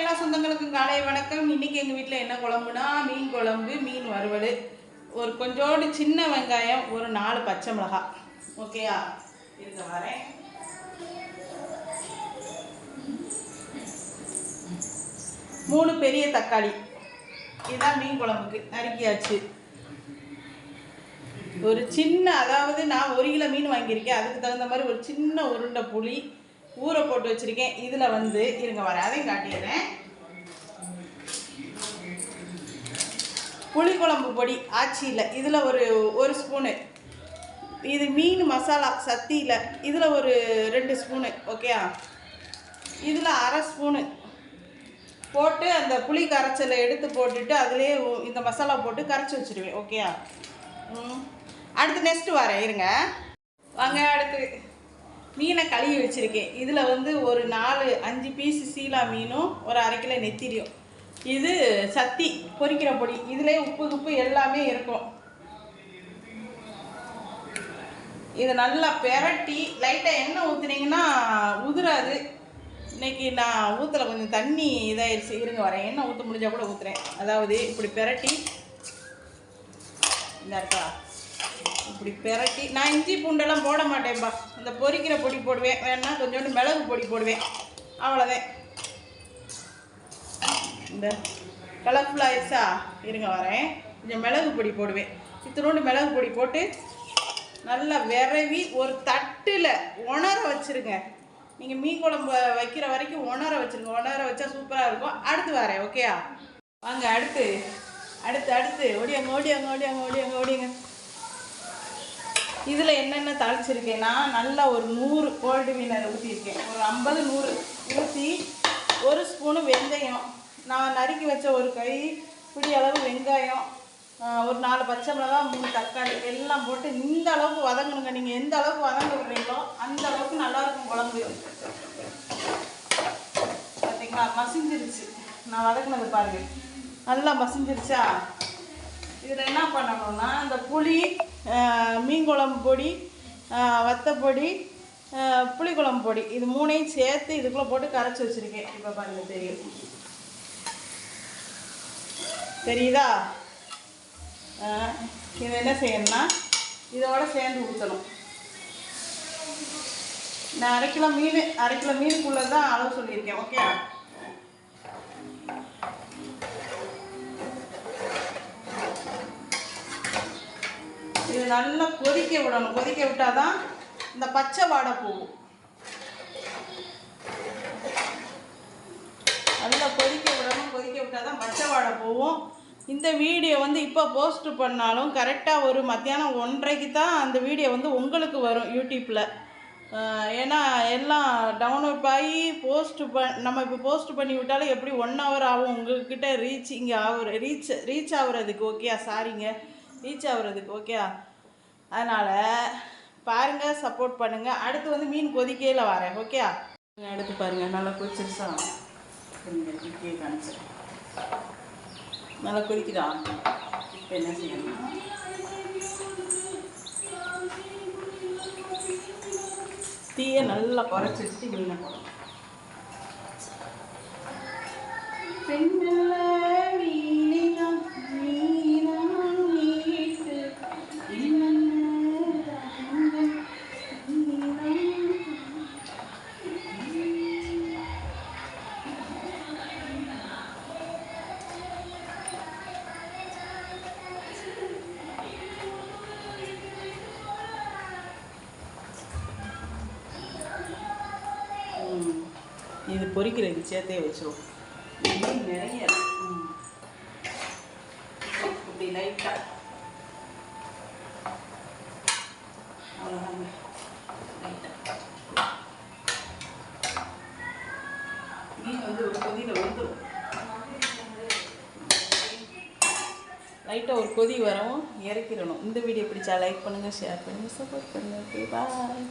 எல்லா சொந்தங்களுக்கும் காலை வணக்கம். இன்னைக்கு எங்கள் வீட்டில் என்ன குழம்புனா மீன் குழம்பு, மீன் வறுவல், ஒரு கொஞ்சோண்டு சின்ன வெங்காயம், ஒரு 4 பச்சை மிளகாய். ஓகேயா? இருக்க வரேன். மூணு பெரிய தக்காளி. இதுதான் மீன் குழம்புக்கு நறுக்கியாச்சு. ஒரு சின்ன, அதாவது நான் 1 கிலோ மீன் வாங்கியிருக்கேன். அதுக்கு தகுந்த மாதிரி ஒரு சின்ன உருண்டை புளி ஊற போட்டு வச்சுருக்கேன். இதில் வந்து இருங்க வரேன், அதையும் காட்டிடுறேன். புளிக்குழம்பு பொடி ஆச்சியில் இதில் ஒரு ஸ்பூனு. இது மீன் மசாலா சத்தியில் இதில் ஒரு 2 ஸ்பூனு. ஓகேயா? இதில் அரை ஸ்பூனு போட்டு அந்த புளி கரைச்சலை எடுத்து போட்டுட்டு அதிலே இந்த மசாலா போட்டு கரைச்சி வச்சுருவேன். ஓகேயா? அடுத்து நெக்ஸ்ட்டு வரேன், இருங்க வாங்க. அடுத்து மீனை கழுவி வச்சுருக்கேன். இதில் வந்து ஒரு 4-5 பீஸ் சீலா மீனும் ஒரு 1/2 கிலோ நெத்திரியும். இது சத்தி பொரிக்கிற பொடி. இதிலே உப்பு எல்லாமே இருக்கும். இது நல்லா பெரட்டி லைட்டாக எண்ணெய் ஊற்றுனீங்கன்னா உதிராது. இன்றைக்கி நான் ஊற்றலை, கொஞ்சம் தண்ணி இதாகிடுச்சு. இருங்க வரேன், எண்ணெய் ஊற்ற முடிஞ்சால் கூட ஊற்றுறேன். அதாவது இப்படி பெரட்டி இந்த இருக்கா, இப்படி பெரட்டி. நான் இஞ்சி பூண்டெல்லாம் போட மாட்டேன்ப்பா, இந்த பொரிக்கிற பொடி போடுவேன். வேணா கொஞ்சோண்டு மிளகு பொடி போடுவேன், அவ்வளோதான். இந்த கலர்ஃபுல் ஆயிடுச்சா? இருங்க வரேன். கொஞ்சம் மிளகு பொடி போடுவேன். இத்தனோண்டு மிளகு பொடி போட்டு நல்லா விரவி ஒரு தட்டில் உணர வச்சுருங்க. நீங்கள் மீன் குழம்பு வைக்கிற வரைக்கும் உணர வச்சுருங்க. உணர வச்சா சூப்பராக இருக்கும். அடுத்து வரேன். ஓகேயா? வாங்க. அடுத்து ஓடியாங்க. இதில் என்னென்ன தாளிச்சிருக்கேன்னா, நல்லா ஒரு 100 கோல்டு வினர் ஊற்றிருக்கேன். ஒரு 50-100 ஊற்றி, 1 ஸ்பூனு வெந்தயம், நான் நறுக்கி வச்ச ஒரு கைப்பிடி அளவு வெங்காயம், ஒரு 4 பச்சை மிளகாய், 3 தக்காளி எல்லாம் போட்டு இந்த அளவுக்கு வதங்கணுங்க. நீங்கள் எந்த அளவுக்கு வதங்க விடுறீங்களோ அந்த அளவுக்கு நல்லாயிருக்கும் குழம்பு. பார்த்தீங்களா? மசிஞ்சிருச்சு. நான் வதங்கினது பாருங்கள், நல்லா மசிஞ்சிருச்சா? இதில் என்ன பண்ணணும்னா, இந்த புளி, மீன் குழம்பு பொடி, வத்தப்பொடி, புளிக்குழம்பு பொடி, இது 3ஐயும் சேர்த்து இதுக்குள்ளே போட்டு கரைச்சி வச்சுருக்கேன். இப்போ பாருங்கள், தெரியுதா? இது என்ன செய்யணும்னா, இதோட சேர்ந்து ஊற்றணும். நான் 1/2 கிலோ மீனுக்குள்ளே தான் அளவு சொல்லியிருக்கேன். ஓகே? இது நல்லா கொதிக்க விடணும். கொதிக்க விட்டால் தான் இந்த பச்சை வாடை போகும். நல்லா கொதிக்க விடணும். கொதிக்க விட்டால் தான் பச்சை வாடை போகும். இந்த வீடியோ வந்து இப்போ போஸ்ட் பண்ணாலும் கரெக்டாக ஒரு மத்தியானம் 1:30க்கு தான் அந்த வீடியோ வந்து உங்களுக்கு வரும் யூடியூப்பில். ஏன்னா எல்லாம் டவுன்லோட் ஆகி நம்ம இப்போ போஸ்ட் பண்ணி விட்டாலும் எப்படி 1 ஹவர் ஆகும் உங்கள்கிட்ட ரீச் ஆகுறதுக்கு. ஓகே? சாரிங்க, ரீச் ஆகுறதுக்கு. ஓகே? அதனால் பாருங்கள், சப்போர்ட் பண்ணுங்கள். அடுத்து வந்து மீன் கொதிக்கையில் வரேன். ஓகே? அடுத்து பாருங்கள், நல்லா கொதிச்சிருச்சா? கொதிக்கையை காமிச்சிடும். நல்லா கொதிக்குதா? இப்போ என்ன செய்யணும், தீயை நல்லா குறைச்சி வச்சுட்டு மீனை போடணும். இது பொரிக்கிறதுக்கு சேர்த்தே வச்சிடும். நிறைய இப்படி லைட்டாக அவ்வளோதாங்க. மீன் வந்து ஒரு கொதியில் வந்துடும். லைட்டாக ஒரு கொதி வரவும் இறக்கிடணும். இந்த வீடியோ பிடிச்சா லைக் பண்ணுங்கள், ஷேர் பண்ணுங்கள், சப்போர்ட் பண்ணுங்கள். ஓகே, பாய்.